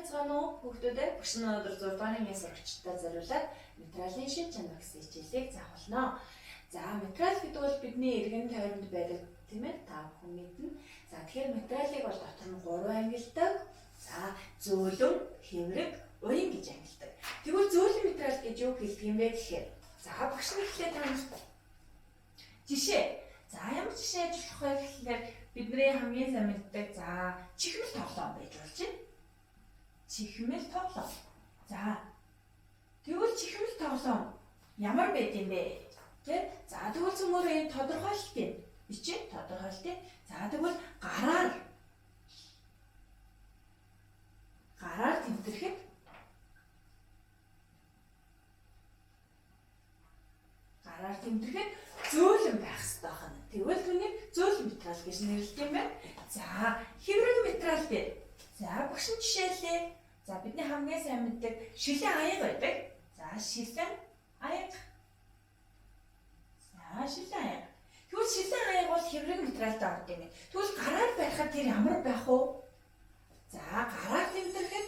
цаана уу хүүхдүүдээ багш нь өнөөдөр 6 дугаар ангиас сурагчдаа зориулаад материалын шин чанар гэсэн хичээлийг заах болно. За материал гэдэг бол бидний эргэн тойронд байдаг тийм ээ та бүхэн мэднэ. За тэгэхээр материалыг бол дотор нь 3 ангилдаг. За зөөлөн, хэврэг, уян гэж ангилдаг. Тэгвэл зөөлөн материал гэж юу хэлдэг юм бэ гэхээр за багш нь хэлээ танаас жишээ. За ямар жишээ ажиллах вэ гэхээр бидний хамгийн сайн мэддэг за чихмэл тоглоом байж болж байна. Чихмэл тоглоом. За тэгвэл чихмэл тоглоом ямар байд юм бэ? Тэ? За тэгвэл цөмөрөө энэ тодорхойлт юм. Бичээ тодорхойлт. За тэгвэл гараар тэмдэрэхэд зөөлөн байх хэрэгтэй байна. Тэгвэл түүнийг зөөлөн материал гэж нэрлэдэг юм байна. За хэврэг материал дээр. За багш нь жишээлээ. За бидний хамгийн сайн мэддэг шилэн аяга байдаг. За шилэн аяга. Тэгвэл шилэн аяга бол хэврэг материалтай ордог юм. Тэгвэл гараар барихад тэр ямар байх вэ? За гараар тэмдэрэхэд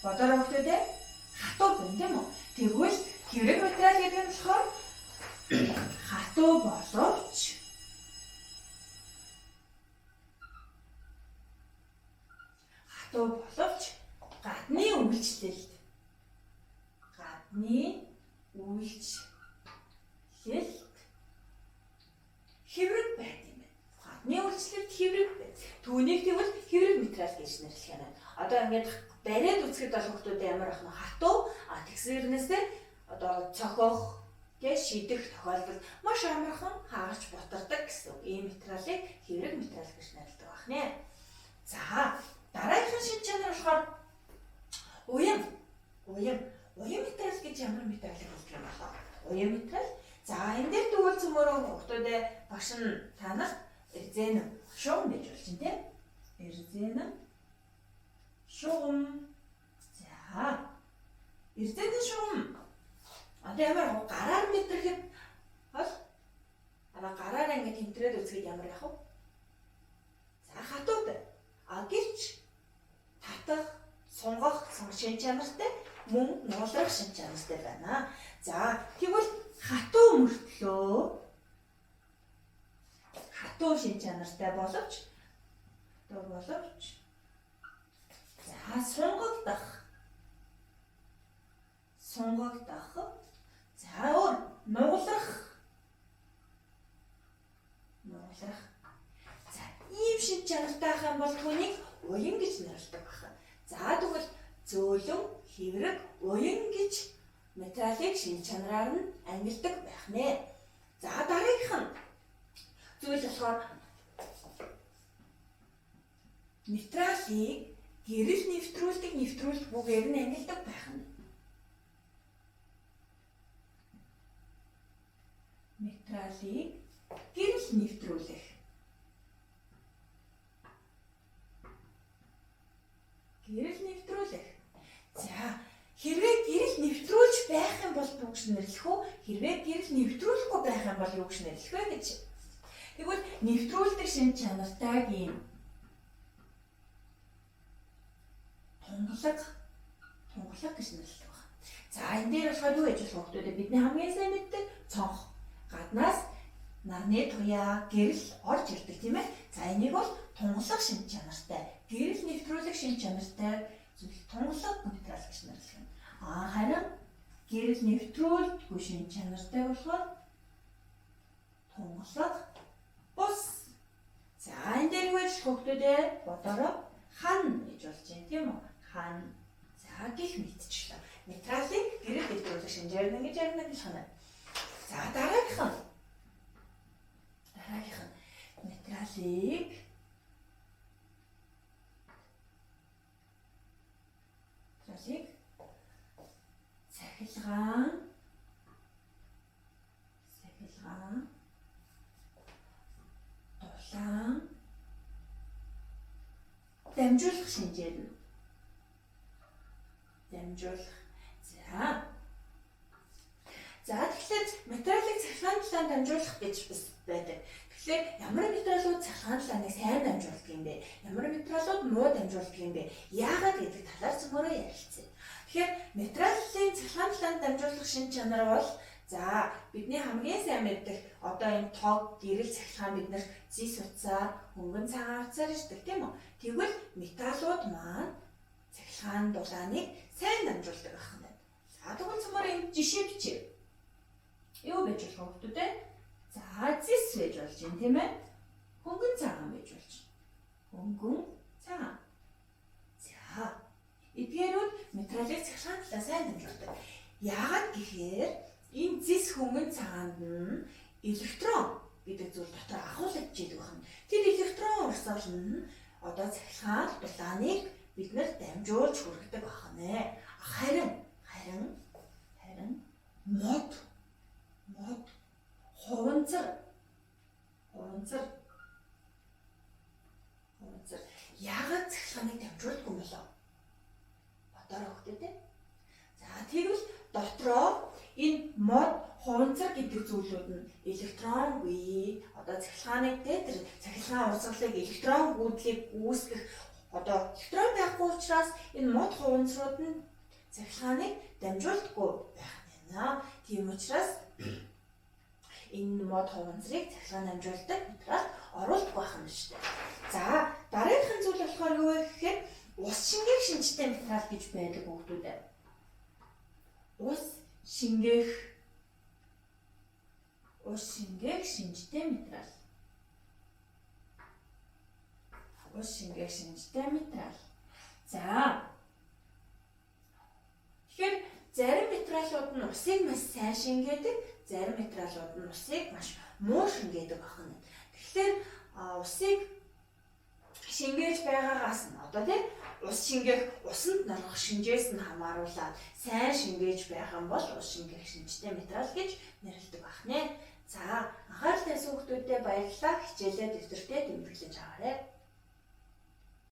бодороо хөтөдөө хатуу байна тийм үү? Тэгвэл хэврэг материал гэдэг нь болохоор хатуу боловч гадны үйлчлэлд хэврэг байд юм байна. Гадны үйлчлэлд хэврэг байд. Түүнийг тэгвэл хэврэг материал гэж нэрлэх юм байна. Одоо ингээд бариад үзэхэд бол хүмүүстэй ямар ах нь хатуу тэгсэрнээсээ одоо цохох гэж шидэх тохиолдолд маш амархан хаагч бутардаг гэсэн ийм материалыг хэврэг материал гэж нэрлэдэг байна. За дараагийн шин чанар болохоор уян материал гэж ямар материалыг хэлдэг юм бэ? Уян материал. За энэ дээр тэгвэл цөмөрөө хүмүүстэй багш нь танах эрзэнэ шугам гэж болж байна тийм. Эрзэнэ шугам. За эрзэнэ шугам. Одоо ямар гараар мэдрэхэд бол гараараа ингэ тэмдрээд үзэхэд ямар яах вэ? За хатууд. Гэвч татах, сунгах шин чанартай мөн нуулрах шин чанартай байна. За тэгвэл хатуу мөртлөө хатуу шин чанартай боловч за сунгагдах. За нуулрах. За ийм шин чанартай ах юм бол түүнийг уян гэж нэрлэдэг байна. За тэгвэл зөөлөн, хэврэг, уян гэж материалыг шин чанараар нь ангилдаг байх нэ. За дараагийнх нь зүйл болохоор материалыг гэрэл нэвтрүүлдэг бүгээр нь ангилдаг байх нь. Материалыг гэрэл нэвтрүүлэх. За хэрвээ гэрэл нэвтрүүлж байх юм бол юу гэж нэрлэх вэ? Хэрвээ гэрэл нэвтрүүлэхгүй байх юм бол юу гэж нэрлэх вэ гэж. Тэгвэл нэвтрүүлдэг шин чанартайг ийм тунгалаг гэж нэрлэдэг байна. За энэ дээр болохоор юу гэж болох вэ? Бидний хамгийн сайн мэддэг цонх. Гаднаас нарны туяа гэрэл орж ирдэг тийм ээ. За энийг бол тунгалаг шин чанартай, гэрэл нэвтрүүлэх шин чанартай зүйл тунгалаг материал гэж нэрлэх юм. Харин гэрэл нэвтрүүлдэггүй шин чанартай болохоор тунгалаг бус. За энэ дээр юу гэж хөгтөдөө бодороо хан гэж болж байна тийм үү? Хан. За гих мэдчихлээ. Материалыг гэрэл нэвтрүүлэх шин чанар гэж байна. За дараагийнх нь материалыг цахилгаан дулаан дамжуулах шинжээр нь дамжуулах. За тэгэхээр материалыг цахилгаан талаар дамжуулах гэж бас байдаг. Тэгэхээр ямар материалууд цахилгаан талааныг сайн дамжуулдаг юм бэ? Ямар материалууд муу дамжуулдаг юм бэ? Яагаад гэдэг талаар цөмөрөө ярилцъя. Тэгэхээр материалын цахилгаан талаанд дамжуулах шин чанар бол за бидний хамгийн сайн мэддэг одоо энэ тог, гэрэл цахилгаан бид нар зис утсаар, хөнгөн цагаан утсаар ирдэг тийм үү? Тэгвэл металлууд маань цахилгаан дулааныг сайн дамжуулдаг байх юм байна. За тэгвэл цөмөр энэ жишээ бичээ. Юу байж болох вэ хүүхдүүд? За зис байж болж байна тийм ээ? Хөнгөн цагаан байж болж байна. Хөнгөн цагаан. За эдгээрүүд материалыг цахилгаан талаа сайн дамжуулдаг. Яагаад гэхээр энэ зис хөнгөн цагаанд нь электрон гэдэг зүйл дотор агуулж идэг байна. Тэр электрон урсгал нь одоо цахилгаан дулааныг бид нар дамжуулж хүргэдэг байна. Харин мод хуванцар яагаад цахилгааныг дамжуулдаг юм болов? Бодорой хүүхдүүд. За тэгвэл дотроо энэ мод хуванцар гэдэг зүйлүүд нь электронгүй одоо цахилгааныг тэр цахилгаан урсгалыг электрон гүйдлийг үүсгэх одоо электрон байхгүй учраас энэ мод хуванцрууд нь цахилгааныг дамжуулдаггүй байх байна. Тийм учраас энэ мод хуванцрыг цахилгаан дамжуулдаг материал оруулдаг байх юм шүү дээ. За дараагийнх зүйл болохоор юу вэ гэхээр ус шингээх шинжтэй материал гэж байдаг хүүхдүүд. Ус шингээх шинжтэй материал. Ус шингээх шинжтэй материал. За тэгэхээр зарим материалууд нь усыг маш сайн шингээдэг, зарим материалууд нь усыг маш муу шингээдэг байна. Тэгэхээр усыг шингээж байгаагаас нь одоо тийм ус шингээх усанд норгох шинжээс нь хамааруулаад сайн шингээж байх юм бол ус шингээх шинжтэй материал гэж нэрлэдэг байна. За анхаарал тавьсан хүүхдүүдэд баярлалаа. Хичээлээ дэвтэртээ тэмдэглэж аваарай.